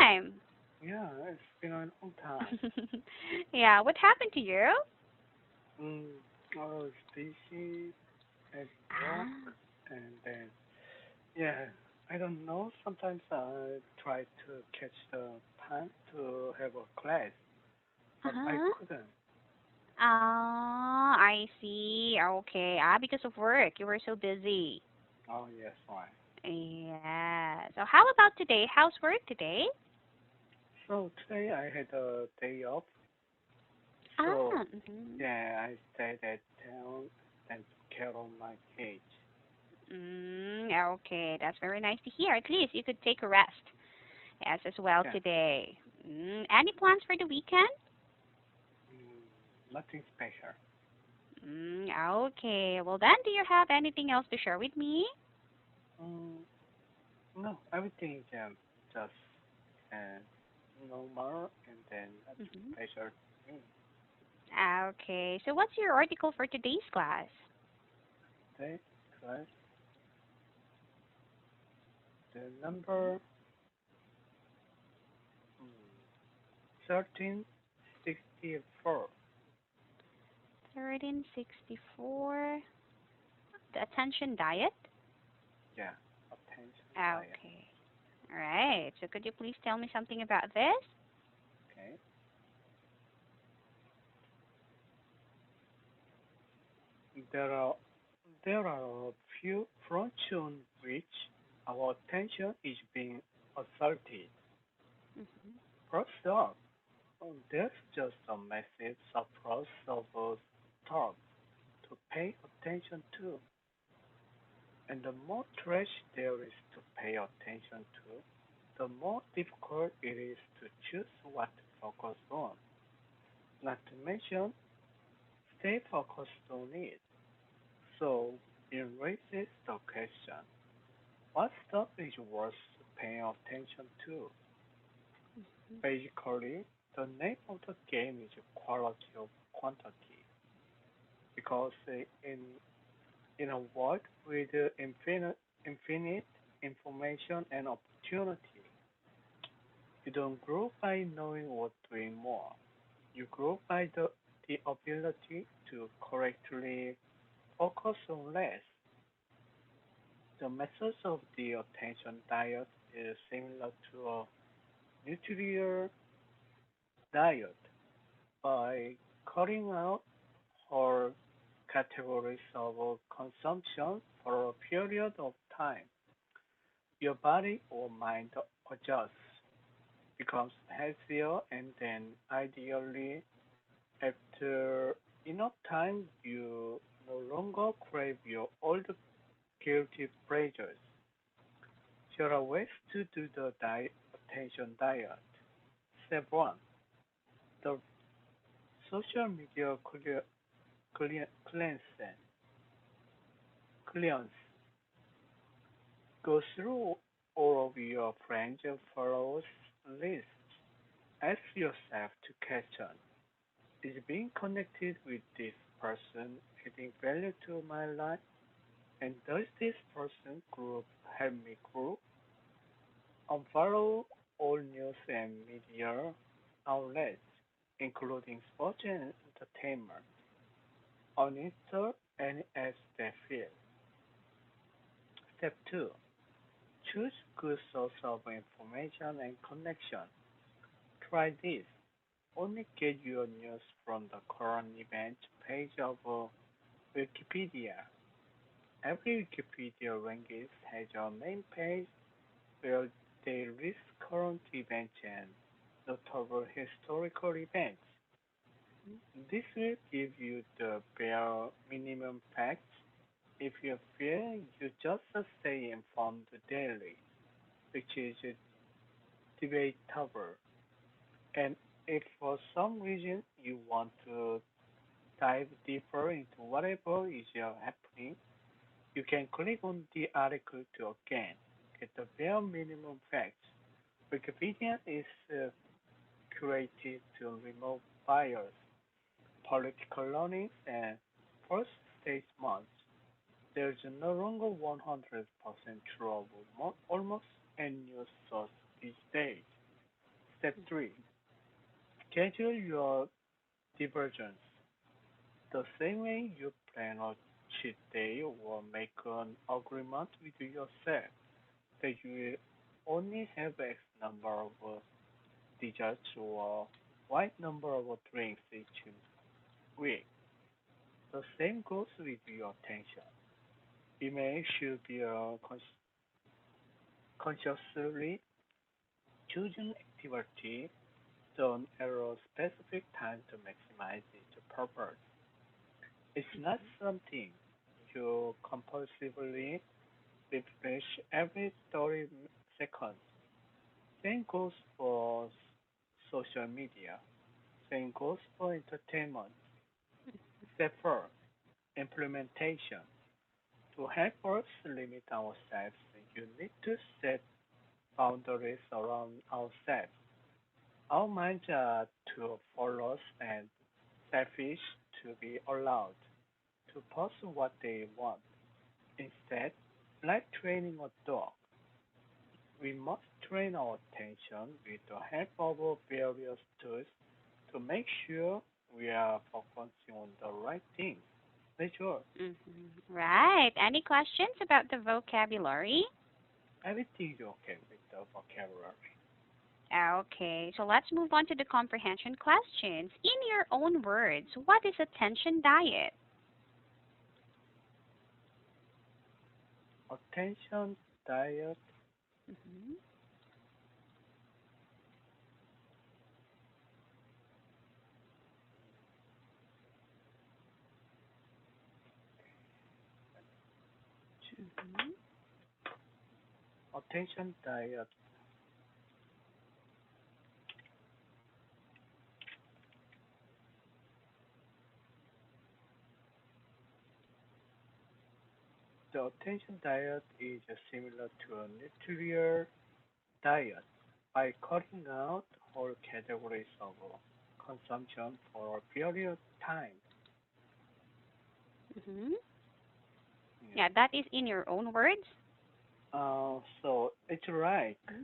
time. Yeah, it's been a long time. Yeah, what happened to you? Mm, I was busy at work, Ah, and then yeah, I don't know. Sometimes I try to catch the time to have a class, but I uh-huh. couldn't. I see. Okay. Because of work, you were so busy. Oh yes, why? Yeah. So how about today? How's work today? So today I had a day off, so Mhm. yeah, I stayed at town and took care of my kids. Okay, that's very nice to hear. At least you could take a rest. Yes, as well Yeah, today. Any plans for the weekend? nothing special. Okay. Well then, do you have anything else to share with me? Mm, no, everything is just uh, normal and then nothing hmm special to me. Okay. So what's your article for today's class? Today class, the hmm number 1364. 1364. The attention diet? Yeah, attention diet. Okay. All right. So could you please tell me something about this? Okay. There are there are a few fronts on which our attention is being assaulted. hmm First off, there's just a massive surplus of stuff to pay attention to. And the more trash there is to pay attention to, the more difficult it is to choose what to focus on. Not to mention, stay focused on it. So it raises the question, what stuff is worth paying attention to? Basically, the name of the game is quality of quantity. Because in a world with infinite information and opportunity, you don't grow by knowing what doing more. You grow by the ability to correctly focus on less. The methods of the attention diet is similar to a nutrient diet. By cutting out whole categories of consumption for a period of time, your body or mind adjusts, becomes healthier, and then ideally, after enough time, you no longer crave your old guilty pleasures. Here are ways to do the attention diet. Step 1. The social media cleanse. Cleanse. Go through all of your friends and followers lists. Ask yourself to question, is being connected with this person adding value to my life? And does this person group help me grow? Unfollow all news and media outlets, including sports and entertainment. Uninstall any apps that fail. Step 2. Choose good source of information and connection. Try this. Only get your news from the current event page of Wikipedia. Every Wikipedia rankings has a main page where they list current events and notable historical events. This will give you the bare minimum facts. If you feel you just stay informed daily, which is debatable. And if for some reason you want to dive deeper into whatever is happening, you can click on the article to again get the bare minimum facts. Wikipedia is curated to remove bias, political leanings, and first statements. There's no longer 100% true of almost any news source these days. Step 3. Schedule your diversions. The same way you plan a cheat day or make an agreement with yourself that you will only have X number of desserts or Y number of drinks each week. The same goes with your attention. Email should be a consciously chosen activity done at a specific time to maximize its purpose. It's not something you compulsively refresh every 30 seconds. Same goes for social media. Same goes for entertainment. Step 4. Implementation. To help us limit ourselves, you need to set boundaries around ourselves. Our minds are too porous and selfish to be allowed to pursue what they want. Instead, like training a dog, we must train our attention with the help of various tools to make sure we are focusing on the right things. Sure, Right. Any questions about the vocabulary? everything is okay with the vocabulary. Okay, so let's move on to the comprehension questions. In your own words, what is attention diet? Attention, diet, Hmm. Hmm. attention, diet. The attention diet is similar to a nutrient diet by cutting out whole categories of consumption for a period of time. Hmm. Yeah. Yeah, that is in your own words. So it's like Hmm.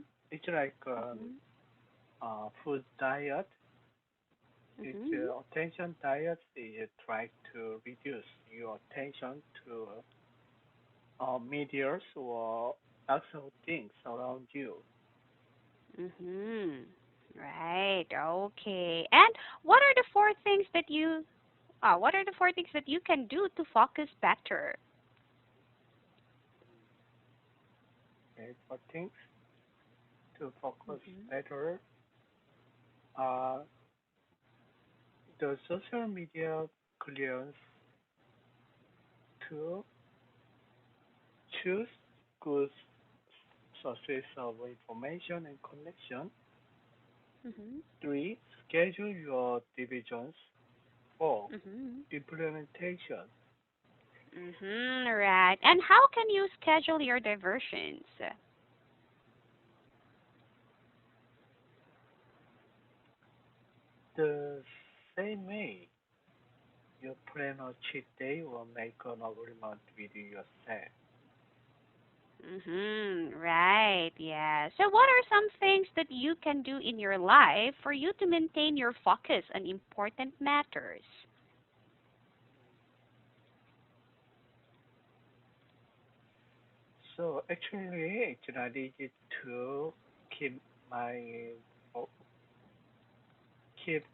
food diet. It's Hmm. attention diet is try to reduce your attention to media or actual things around you. Hmm. Right. Okay. And what are the four things that you can do to focus better? Okay, for things to focus Hmm. better, uh, the social media clearance to choose good sources of information and connection. Hmm. 3. Schedule your divisions. 4. Hmm. Implementation. Right. And how can you schedule your diversions? The same way you plan a cheat day or make an agreement with yourself. Right. Yeah. So, what are some things that you can do in your life for you to maintain your focus on important matters? So actually, it's not easy to keep my fo- keep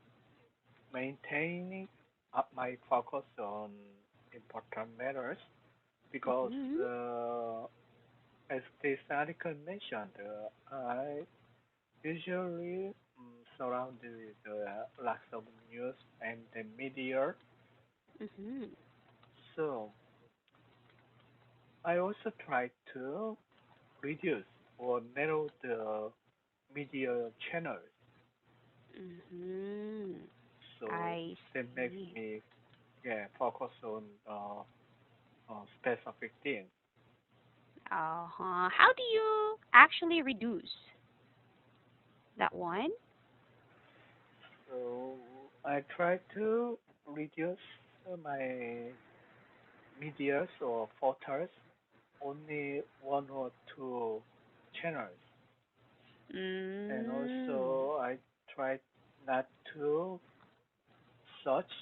maintaining up my focus on important matters because Mhm. as this article mentioned, I usually surrounded with lots of news and the media. Mhm. So I also try to reduce or narrow the media channels. Mhm. So I that makes see. me focus on specific things. Uh-huh. How do you actually reduce that one? So I try to reduce my medias or photos only one or two channels, and Mm. also I try not to search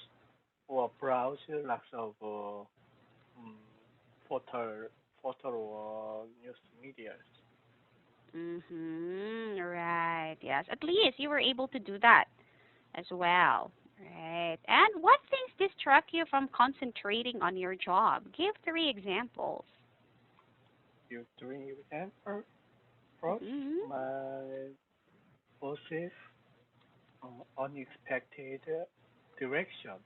or browse lots of mm, photo, photo or news medias. Right. Yes. At least you were able to do that as well. Right. And what things distract you from concentrating on your job? Give three examples. You doing example first, Mhm. my boss's unexpected direction.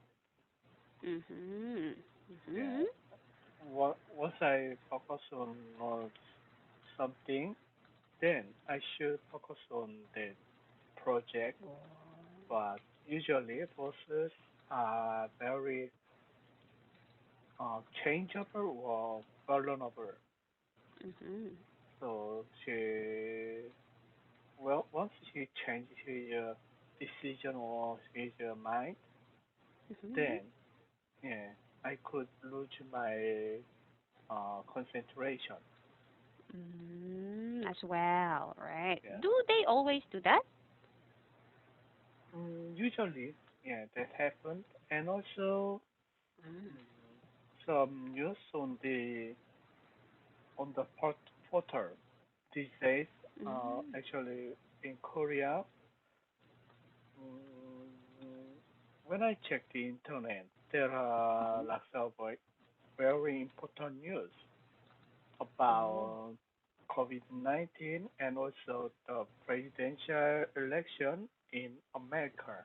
Mhm. Yeah. Mhm. Once I focus on something, then I should focus on the project. But usually bosses are very changeable or vulnerable. Mhm. So once she changes her decision or his mind, Mhm. then yeah, I could lose my concentration. As well, right? Yeah. Do they always do that? Usually, yeah, that happened, and also Mm. mm, some news on the portal these days. Mhm. Actually, in Korea, mm, when I check the internet, there are Mhm. lots of very important news Oh. about COVID-19 and also the presidential election in America.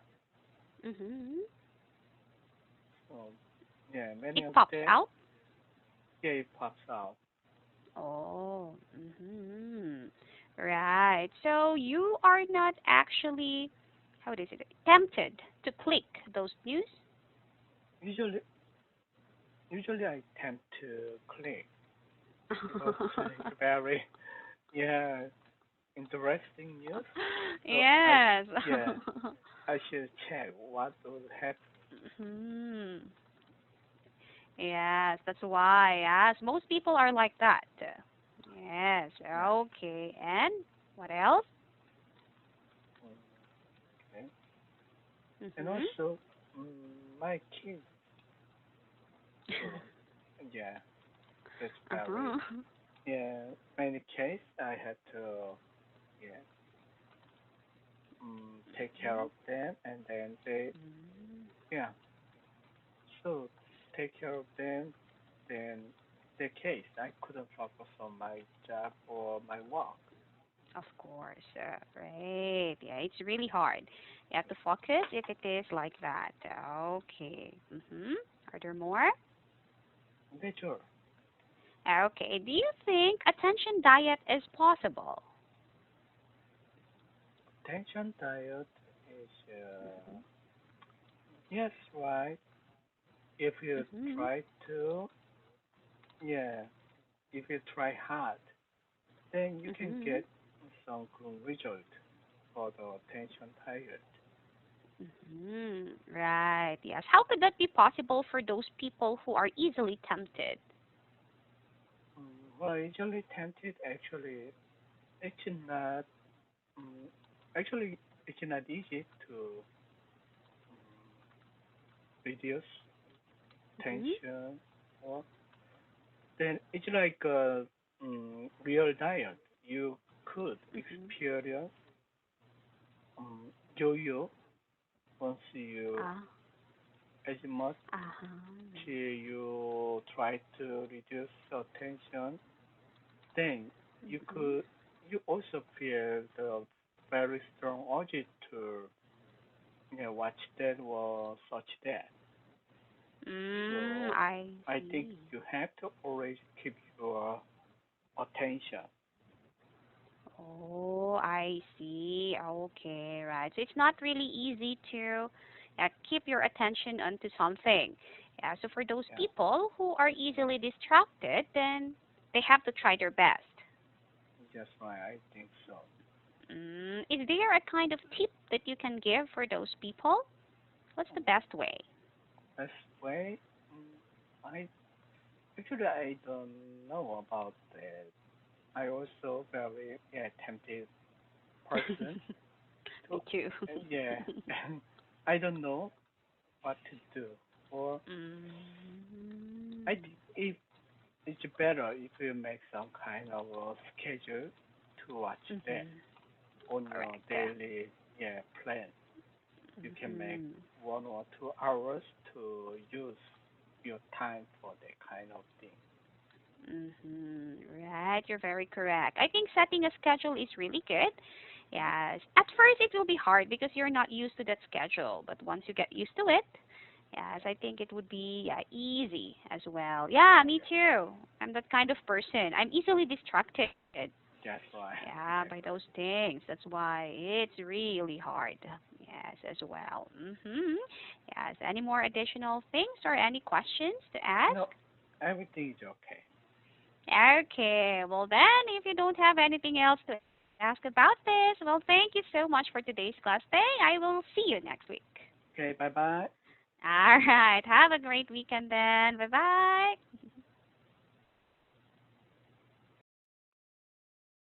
Mhm. So, yeah, many It of pops them, out. yeah, it pops out. Oh. Right. So you are not actually, how is it, tempted to click those news? Usually, usually I tend to click because it's very, yeah, interesting news. So Yes. yeah, I should check what will happen. Hmm. Yes, that's why. Yes, most people are like that. Yes. Yeah. Okay. And what else? Mm, okay. And Mhm. also, my kids. So yeah, that's very, Uh-huh. yeah. Many case I had to, yeah, take care Mhm. of them, and then they, Mm. yeah. So take care of them. Then the case I couldn't focus on my job or my work. Of course. Right. Yeah, it's really hard. You have to focus if it is like that. Okay. Mhm. Are there more? Nature. Okay. Do you think attention diet is possible? Tension diet is Mhm. yes, right. If you Mhm. try to, yeah, if you try hard, then you can Mhm. get some good result for the tension diet. Right. Yes. How could that be possible for those people who are easily tempted? Well, usually tempted actually, it's not, um, actually, it's not easy to reduce Mhm. tension or then it's like a real diet. You could Mhm. experience yo-yo once you Ah. as much Uh-huh. you try to reduce the tension, then you Mhm. could you also feel the very strong urge to watch that or search that. So I I think see. you have to always keep your attention. Oh, I see. Okay, right. So it's not really easy to keep your attention onto something. Yeah, so for those Yeah, people who are easily distracted, then they have to try their best. that's why I think so. Is there a kind of tip that you can give for those people? What's the best way? Best way, I actually I don't know about that. I also very tempted person to too. Yeah, I don't know what to do. Or I Mm. think if it's better if you make some kind of a schedule to watch that Mhm. on your Correct. daily, yeah, plan. You can make Mhm. 1 or 2 hours to use your time for that kind of thing. Right, you're very correct. I think setting a schedule is really good. Yes. At first it will be hard because you're not used to that schedule, but once you get used to it, yes, I think it would be easy as well. Yeah, me too. I'm that kind of person. I'm easily distracted. That's why. Yeah, by those things. That's why it's really hard. Yes, as well. Yes. Any more additional things or any questions to ask? No, everything is okay. Okay. Well, then, if you don't have anything else to ask about this, well, thank you so much for today's class day. I will see you next week. Okay, bye bye. All right. Have a great weekend then. Bye bye.